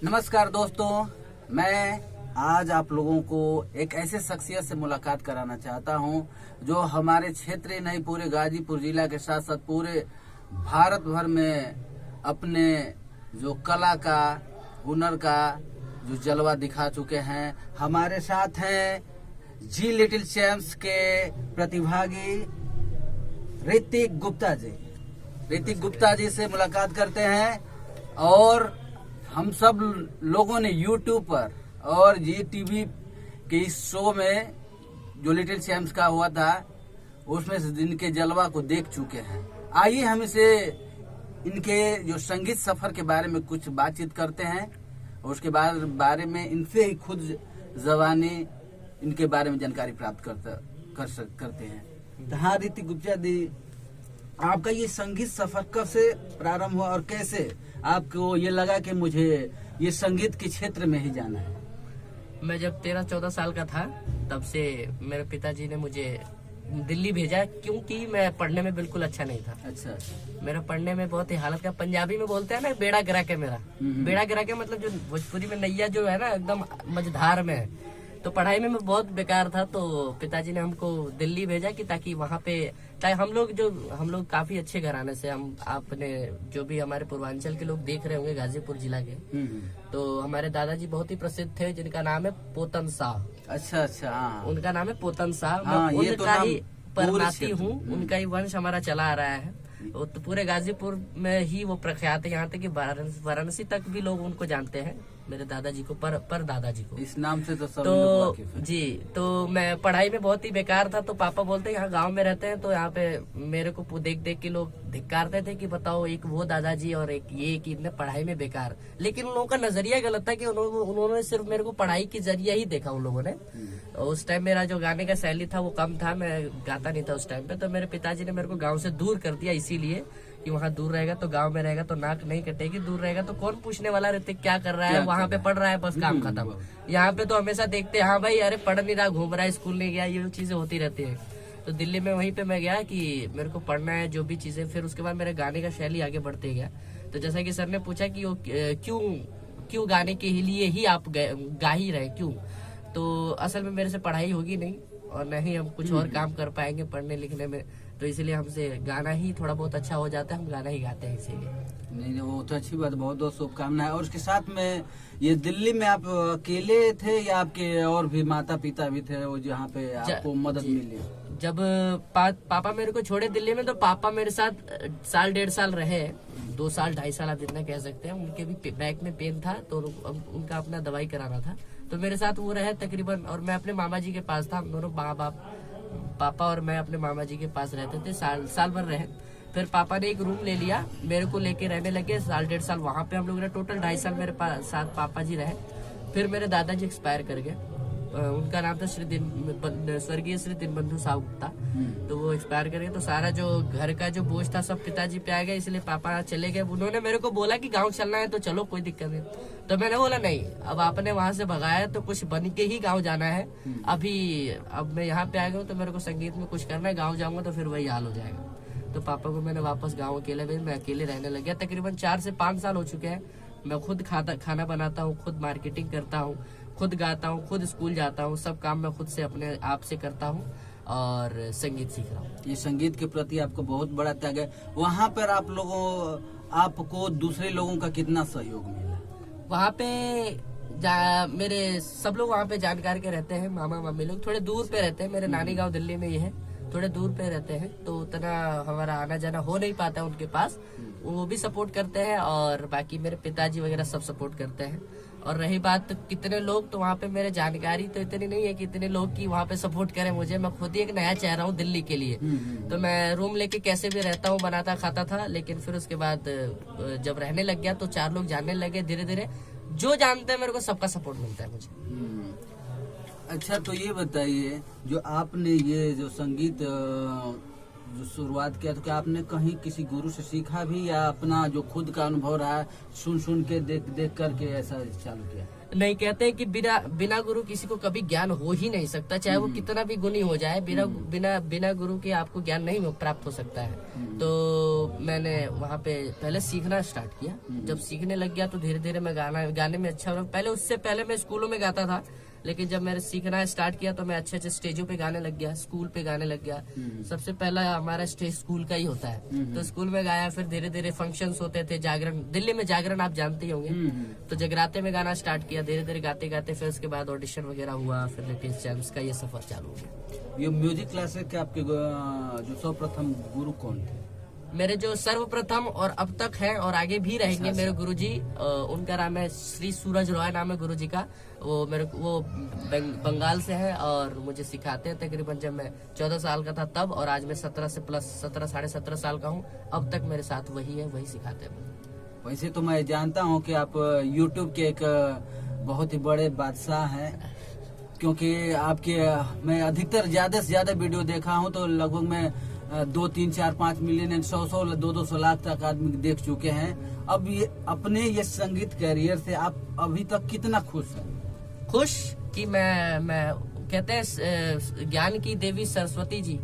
नमस्कार दोस्तों, मैं आज आप लोगों को एक ऐसे शख्सियत से मुलाकात कराना चाहता हूं जो हमारे क्षेत्र ही नहीं पूरे गाजीपुर जिला के साथ साथ पूरे भारत भर में अपने जो कला का हुनर का जो जलवा दिखा चुके हैं। हमारे साथ हैं जी लिटिल चैम्प्स के प्रतिभागी ऋतिक गुप्ता जी। ऋतिक गुप्ता जी से मुलाकात करते हैं और हम सब लोगों ने YouTube पर और जी टीवी के इस शो में जो लिटिल चैम्प्स का हुआ था उसमें से इनके जलवा को देख चुके हैं। आइए हम इसे इनके जो संगीत सफर के बारे में कुछ बातचीत करते हैं और उसके बारे में इनसे ही खुद जबानी इनके बारे में जानकारी प्राप्त करते हैं। हाँ ऋतिक गुप्ता जी, आपका ये संगीत सफर कब से प्रारंभ हुआ और कैसे आपको ये लगा कि मुझे ये संगीत के क्षेत्र में ही जाना है? मैं जब 13-14 साल का था तब से मेरे पिताजी ने मुझे दिल्ली भेजा, क्योंकि मैं पढ़ने में बिल्कुल अच्छा नहीं था। अच्छा। मेरा पढ़ने में बहुत ही हालत का, पंजाबी में बोलते हैं ना, बेड़ा गिरा के मेरा। बेड़ा गिरा के मतलब जो भोजपुरी में नैया जो है ना एकदम मझधार में है। तो पढ़ाई में मैं बहुत बेकार था, तो पिताजी ने हमको दिल्ली भेजा कि ताकि वहाँ पे हम लोग काफी अच्छे घराने से, हम आपने जो भी हमारे पूर्वांचल के लोग देख रहे होंगे गाजीपुर जिला के, तो हमारे दादाजी बहुत ही प्रसिद्ध थे जिनका नाम है पोतन शाह। अच्छा अच्छा, हाँ। उनका नाम है पोतन शाह। हाँ, मैं ये तो उनका ही पूरे परनाती हूँ, उनका ही वंश हमारा चला आ रहा है। तो पूरे गाजीपुर में ही वो प्रख्यात है, यहाँ तक कि वाराणसी तक भी लोग उनको जानते हैं, मेरे दादाजी को, पर दादाजी को। इस नाम से तो सब तो लोग वाकिफ हैं। जी, तो मैं पढ़ाई में बहुत ही बेकार था, तो पापा बोलते यहाँ गांव में रहते हैं तो यहाँ पे मेरे को देख देख के लोग धिक्कारते थे कि बताओ, एक वो दादाजी और एक ये कि इतने पढ़ाई में बेकार। लेकिन उन लोगों का नजरिया गलत था कि उन्होंने सिर्फ मेरे को पढ़ाई के जरिए ही देखा उन लोगों ने। उस टाइम मेरा जो गाने का शैली था वो कम था, मैं गाता नहीं था उस टाइम पे। तो मेरे पिताजी ने मेरे को गाँव से दूर कर दिया, इसीलिए कि वहाँ दूर रहेगा तो गांव में रहेगा तो नाक नहीं कटेगी, दूर रहेगा तो कौन पूछने वाला, ऋतिक क्या कर रहा है, वहाँ पे पढ़ रहा है, बस काम खत्म। यहाँ पे तो हमेशा देखते हैं हाँ भाई, अरे पढ़ नहीं रहा, घूम रहा है, स्कूल नहीं गया, ये चीजें होती रहती है। तो दिल्ली में वहीं पे मैं गया कि मेरे को पढ़ना है जो भी चीजें। फिर उसके बाद मेरे गाने का शैली आगे बढ़ते गया। तो जैसा कि सर ने पूछा कि वो क्यों गाने के लिए ही आप गा ही रहे, क्यों? तो असल में मेरे से पढ़ाई होगी नहीं और न ही हम कुछ और काम कर पाएंगे पढ़ने लिखने में, तो इसीलिए हमसे गाना ही थोड़ा बहुत अच्छा हो जाता है, हम गाना ही गाते हैं इसीलिए। नहीं, वो तो अच्छी बात, बहुत बहुत शुभकामनाएं। और उसके साथ में ये दिल्ली में आप अकेले थे या आपके और भी माता पिता भी थे वो जहाँ पे आपको मदद मिली? जब पापा मेरे को छोड़े दिल्ली में, तो पापा मेरे साथ 1.5 साल रहे, 2 साल 2.5 साल आप जितना कह सकते हैं। उनके भी बैक में पेन था तो उनका अपना दवाई कराना था, तो मेरे साथ वो रहे तकरीबन। और मैं अपने मामा जी के पास था, हम दोनों माँ बाप, पापा और मैं अपने मामा जी के पास रहते थे, साल भर रहे। फिर पापा ने एक रूम ले लिया, मेरे को लेके रहने लगे 1.5 साल वहाँ पे हम लोग रहे। टोटल 2.5 साल मेरे साथ पापा जी रहे। फिर मेरे दादाजी एक्सपायर कर गए, उनका नाम था स्वर्गीय श्री दीनबंधु साहु गुप्ता। तो वो एक्सपायर कर गए, तो सारा जो घर का जो बोझ था सब पिताजी पे आ गया, इसलिए पापा चले गए। उन्होंने मेरे को बोला कि गाँव चलना है तो चलो, कोई दिक्कत नहीं। तो मैंने बोला नहीं, अब आपने वहाँ से भगाया तो कुछ बन के ही गाँव जाना है। अब मैं यहाँ पे आ गया हूँ तो मेरे को संगीत में कुछ करना है, गाँव जाऊंगा तो फिर वही हाल हो जाएगा। तो पापा को मैंने वापस गाँव अकेले भेज, मैं अकेले रहने लग गया। तकरीबन 4 से 5 साल हो चुके हैं। मैं खुद खाना बनाता हूँ, खुद मार्केटिंग करता हूँ, खुद गाता हूँ, खुद स्कूल जाता हूँ, सब काम मैं खुद से अपने आप से करता हूँ और संगीत सीख रहा हूँ। ये संगीत के प्रति आपको बहुत बड़ा त्याग है। वहाँ पर आपको दूसरे लोगों का कितना सहयोग मिला? वहाँ पे मेरे सब लोग वहाँ पे जानकार के रहते हैं, मामा मामी लोग थोड़े दूर पे रहते हैं। मेरे नानी गांव दिल्ली में ही है, थोड़े दूर पे रहते हैं, तो उतना हमारा आना जाना हो नहीं पाता उनके पास। वो भी सपोर्ट करते हैं और बाकी मेरे पिताजी वगैरह सब सपोर्ट करते हैं। और रही बात कितने लोग, तो वहाँ पे मेरे जानकारी तो इतनी नहीं है कि इतने लोग की वहाँ पे सपोर्ट करें मुझे। मैं खुद ही एक नया चेहरा हूँ दिल्ली के लिए, तो मैं रूम लेके कैसे भी रहता हूँ, बनाता खाता था। लेकिन फिर उसके बाद जब रहने लग गया तो 4 लोग जानने लगे, धीरे धीरे जो जानते हैं मेरे को सबका सपोर्ट मिलता है मुझे। अच्छा, तो ये बताइए, जो आपने ये जो संगीत जो शुरुआत किया, तो क्या आपने कहीं किसी गुरु से सीखा भी या अपना जो खुद का अनुभव रहा सुन के देख करके ऐसा चालू किया? नहीं, कहते हैं कि बिना गुरु किसी को कभी ज्ञान हो ही नहीं सकता, चाहे वो कितना भी गुणी हो जाए। बिना गुरु के आपको ज्ञान नहीं प्राप्त हो सकता है। तो मैंने वहाँ पे पहले सीखना स्टार्ट किया। जब सीखने लग गया तो धीरे धीरे मैं गाने में अच्छा, पहले उससे पहले मैं स्कूलों में गाता था, लेकिन जब मैंने सीखना स्टार्ट किया तो मैं अच्छे अच्छे स्टेजों पे गाने लग गया, स्कूल पे गाने लग गया। सबसे पहला हमारा स्टेज स्कूल का ही होता है, तो स्कूल में गाया। फिर धीरे धीरे फंक्शंस होते थे, जागरण, दिल्ली में जागरण आप जानते ही होंगे, तो जगराते में गाना स्टार्ट किया। धीरे धीरे गाते गाते फिर उसके बाद ऑडिशन वगैरह हुआ, फिर लिटिल चैम्प्स का ये सफर चालू हो गया। ये म्यूजिक क्लासेस के आपके जो सर्वप्रथम गुरु कौन थे? मेरे जो सर्वप्रथम और अब तक हैं और आगे भी रहेंगे मेरे गुरुजी, उनका नाम है श्री सूरज रॉय, नाम है गुरुजी का। वो बंगाल से है और मुझे सिखाते हैं तकरीबन जब मैं 14 साल का था तब, और आज मैं 17 से प्लस 17 साढ़े 17 साल का हूँ। अब तक मेरे साथ वही है, वही सिखाते हैं। वैसे तो मैं जानता हूँ कि आप YouTube के एक बहुत ही बड़े बादशाह हैं, क्योंकि आपके मैं अधिकतर ज्यादा से ज्यादा वीडियो देखा हूँ तो लगभग मैं 2, 3, 4, 5 मिलियन 100, 200 लाख तक आदमी देख चुके हैं। अब ये अपने ये संगीत कैरियर से आप अभी तक कितना खुश हैं? खुश कि मैं कहते हैं ज्ञान की देवी सरस्वती जी,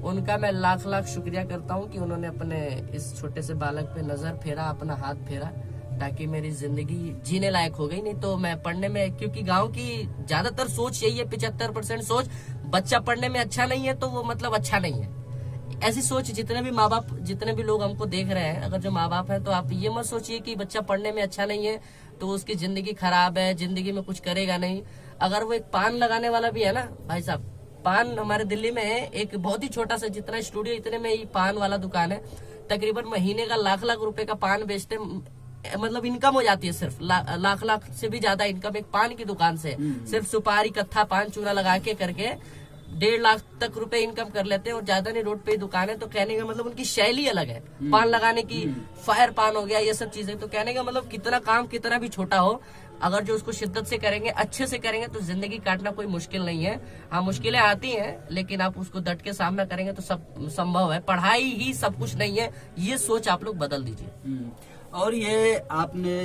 उनका मैं लाख लाख शुक्रिया करता हूँ कि उन्होंने अपने इस छोटे से बालक पे नजर फेरा, अपना हाथ फेरा, ताकि मेरी जिंदगी जीने लायक हो गई। नहीं तो मैं पढ़ने में, क्योंकि गांव की ज्यादातर सोच यही है, 75% सोच, बच्चा पढ़ने में अच्छा नहीं है तो वो मतलब अच्छा नहीं है। ऐसी सोच जितने भी माँ बाप, जितने भी लोग हमको देख रहे हैं, अगर जो माँ बाप हैं तो आप ये मत सोचिए कि बच्चा पढ़ने में अच्छा नहीं है तो उसकी जिंदगी खराब है, जिंदगी में कुछ करेगा नहीं। अगर वो एक पान लगाने वाला भी है ना भाई साहब, पान हमारे दिल्ली में है एक बहुत ही छोटा सा, जितना स्टूडियो इतने में ही पान वाला दुकान है, तकरीबन महीने का लाख लाख रुपए का पान बेचते, मतलब इनकम हो जाती है सिर्फ लाख लाख से भी ज्यादा इनकम एक पान की दुकान से। सिर्फ सुपारी, कत्था, पान चूना लगा के करके 1.5 लाख तक रुपए इनकम कर लेते हैं, और ज्यादा नहीं, रोड पे ही दुकान है। तो कहने का मतलब उनकी शैली अलग है, पान लगाने की, फायर पान हो गया, ये सब चीजें। तो कहने का मतलब कितना काम कितना भी छोटा हो, अगर जो उसको शिद्दत से करेंगे, अच्छे से करेंगे, तो जिंदगी काटना कोई मुश्किल नहीं है। हाँ, मुश्किलें आती हैं, लेकिन आप उसको डट के सामना करेंगे तो सब संभव है। पढ़ाई ही सब कुछ नहीं है, ये सोच आप लोग बदल दीजिए। और ये आपने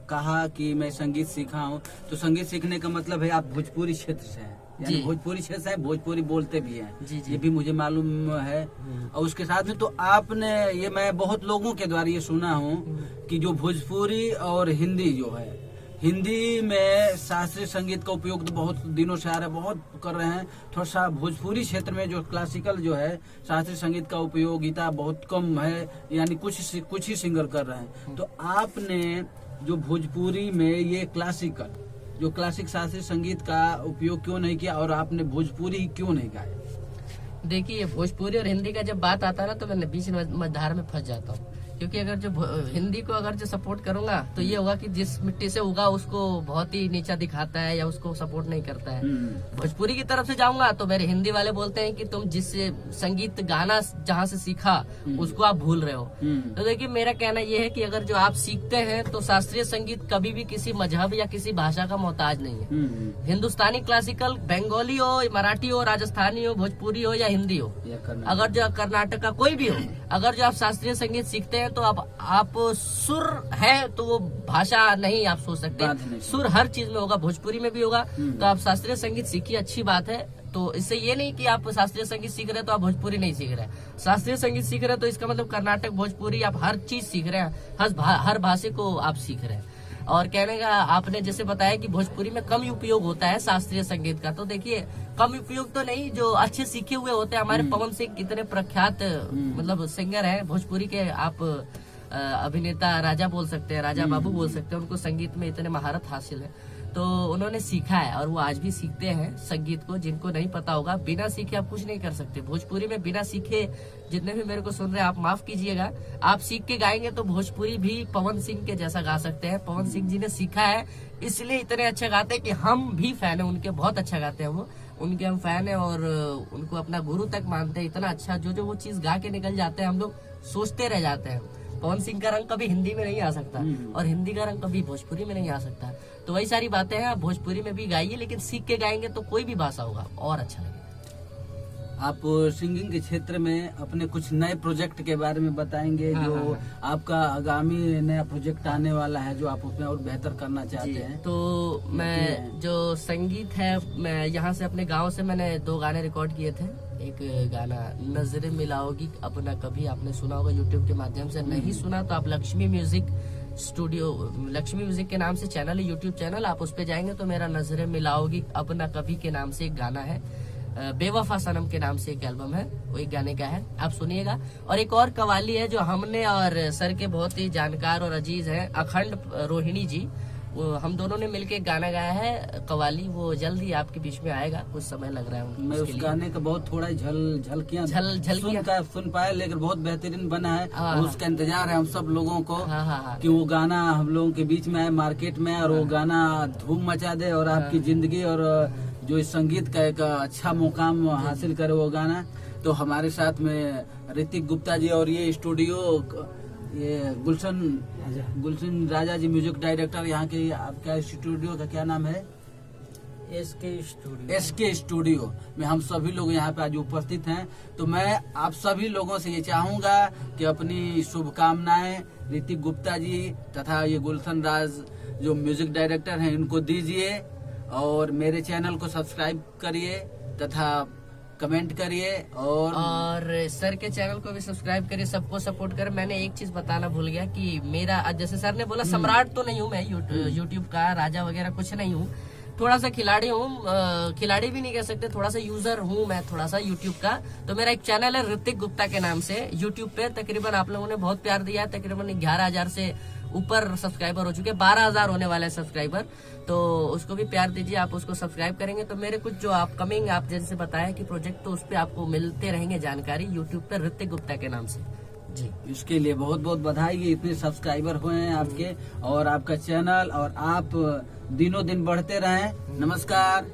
कहा कि मैं संगीत सीखा हूँ, तो संगीत सीखने का मतलब है आप भोजपुरी क्षेत्र से हैं, यानी भोजपुरी क्षेत्र से, भोजपुरी बोलते भी हैं। जी। ये भी मुझे मालूम है। और उसके साथ में तो आपने, ये मैं बहुत लोगों के द्वारा ये सुना हूँ कि जो भोजपुरी और हिंदी जो है, हिंदी में शास्त्रीय संगीत का उपयोग तो बहुत दिनों से आ रहा है, बहुत कर रहे हैं। थोड़ा सा भोजपुरी क्षेत्र में जो क्लासिकल जो है शास्त्रीय संगीत का उपयोगिता बहुत कम है, यानी कुछ ही सिंगर कर रहे हैं। तो आपने जो भोजपुरी में ये क्लासिक शास्त्रीय संगीत का उपयोग क्यों नहीं किया, और आपने भोजपुरी क्यों नहीं गाया? देखिए, भोजपुरी और हिंदी का जब बात आता है ना, तो मैं बीच मझधार में फंस जाता हूँ। क्योंकि अगर जो हिंदी को अगर जो सपोर्ट करूंगा तो ये होगा कि जिस मिट्टी से उगा उसको बहुत ही नीचा दिखाता है या उसको सपोर्ट नहीं करता है। भोजपुरी की तरफ से जाऊंगा तो मेरे हिंदी वाले बोलते हैं कि तुम जिस संगीत गाना जहाँ से सीखा उसको आप भूल रहे हो। तो देखिए, मेरा कहना ये है कि अगर जो आप सीखते हैं तो शास्त्रीय संगीत कभी भी किसी मजहब या किसी भाषा का मोहताज नहीं है। हिंदुस्तानी क्लासिकल, बंगाली हो, मराठी हो, राजस्थानी हो, भोजपुरी हो या हिंदी हो, अगर जो कर्नाटक का कोई भी हो, अगर जो आप शास्त्रीय संगीत सीखते हैं तो आप सुर है तो वो भाषा नहीं आप सोच सकते, सुर हर चीज में होगा, भोजपुरी में भी होगा। तो आप शास्त्रीय संगीत सीखिए, अच्छी बात है। तो इससे ये नहीं कि आप शास्त्रीय संगीत सीख रहे हैं तो आप भोजपुरी नहीं सीख रहे हैं। शास्त्रीय संगीत सीख रहे हैं तो इसका मतलब कर्नाटक, भोजपुरी, आप हर चीज सीख रहे हैं, हर भाषा को आप सीख रहे हैं। और कहने का आपने जैसे बताया कि भोजपुरी में कम उपयोग होता है शास्त्रीय संगीत का, तो देखिए कम उपयोग तो नहीं, जो अच्छे सीखे हुए होते हैं। हमारे पवन सिंह कितने प्रख्यात मतलब सिंगर हैं भोजपुरी के, आप अभिनेता राजा बोल सकते हैं, राजा बाबू बोल सकते हैं, उनको संगीत में इतने महारत हासिल है। तो उन्होंने सीखा है और वो आज भी सीखते हैं संगीत को। जिनको नहीं पता होगा, बिना सीखे आप कुछ नहीं कर सकते। भोजपुरी में बिना सीखे, जितने भी मेरे को सुन रहे हैं आप माफ कीजिएगा, आप सीख के गाएंगे तो भोजपुरी भी पवन सिंह के जैसा गा सकते हैं। पवन सिंह जी ने सीखा है, इसलिए इतने अच्छे गाते हैं कि हम भी फैन है उनके, बहुत अच्छा गाते हैं वो, उनके हम फैन है और उनको अपना गुरु तक मानते हैं। इतना अच्छा जो वो चीज गा के निकल जाते हैं, हम लोग सोचते रह जाते हैं। पवन सिंह का रंग कभी हिंदी में नहीं आ सकता और हिंदी का रंग कभी भोजपुरी में नहीं आ सकता। तो वही सारी बातें हैं, आप भोजपुरी में भी गाइए, लेकिन सीख के गाएंगे तो कोई भी भाषा होगा और अच्छा लगेगा। आप सिंगिंग के क्षेत्र में अपने कुछ नए प्रोजेक्ट के बारे में बताएंगे? जो आपका आगामी नया प्रोजेक्ट आने वाला है, जो आप उसमें और बेहतर करना चाहते हैं। तो मैं जो संगीत है, मैं यहाँ से अपने गांव से मैंने 2 गाने रिकॉर्ड किए थे। एक गाना नजरें मिलाओगी अपना कभी, आपने सुना होगा यूट्यूब के माध्यम से। नहीं सुना तो आप Lakshmi music studio, Lakshmi music के नाम से चैनल है, यूट्यूब चैनल, आप उस पे जाएंगे तो मेरा नजरें मिलाओगी अपना कभी के नाम से एक गाना है। बेवफा सनम के नाम से एक एल्बम है, वो एक गाने का है, आप सुनिएगा। और एक और कवाली है जो हमने और सर के बहुत ही जानकार और अजीज हैं अखंड रोहिणी जी, वो हम दोनों ने मिलके एक गाना गाया है कवाली, वो जल्द ही आपके बीच में आएगा, कुछ समय लग रहा है मैं उस गाने का बहुत थोड़ा झलकियां सुन पाया, लेकिन बहुत बेहतरीन बना है। हाँ, उसका इंतजार है हम सब लोगों को हाँ, कि वो गाना हम लोगों के बीच में आए, मार्केट में, और वो गाना धूम मचा दे और आपकी जिंदगी और जो इस संगीत का एक अच्छा मुकाम हासिल करे वो गाना। तो हमारे साथ में ऋतिक गुप्ता जी और ये स्टूडियो, ये गुलशन राजा जी म्यूजिक डायरेक्टर, यहाँ के आपका स्टूडियो का क्या नाम है? एसके स्टूडियो में हम सभी लोग यहाँ पे आज उपस्थित हैं। तो मैं आप सभी लोगों से ये चाहूंगा कि अपनी शुभकामनाएं ऋतिक गुप्ता जी तथा ये गुलशन राज जो म्यूजिक डायरेक्टर हैं इनको दीजिए, और मेरे चैनल को सब्सक्राइब करिए तथा कमेंट करिए, और सर के चैनल को भी सब्सक्राइब करिए, सबको सपोर्ट करें। मैंने एक चीज बताना भूल गया कि मेरा, जैसे सर ने बोला, सम्राट तो नहीं हूँ मैं यूट्यूब का, राजा वगैरह कुछ नहीं हूँ, थोड़ा सा खिलाड़ी हूँ, खिलाड़ी भी नहीं कह सकते, थोड़ा सा यूजर हूँ मैं थोड़ा सा यूट्यूब का। तो मेरा एक चैनल है ऋतिक गुप्ता के नाम से यूट्यूब पे, तकरीबन आप लोगों ने बहुत प्यार दिया है, तकरीबन 11,000 से ऊपर सब्सक्राइबर हो चुके हैं, 12,000 होने वाले सब्सक्राइबर, तो उसको भी प्यार दीजिए। आप उसको सब्सक्राइब करेंगे तो मेरे कुछ जो अपकमिंग, आप जैसे बताया कि प्रोजेक्ट, तो उस पर आपको मिलते रहेंगे जानकारी यूट्यूब पे ऋतिक गुप्ता के नाम से जी। इसके लिए बहुत बहुत बधाई, ये इतने सब्सक्राइबर हुए हैं आपके और आपका चैनल, और आप दिनों दिन बढ़ते रहें। नमस्कार।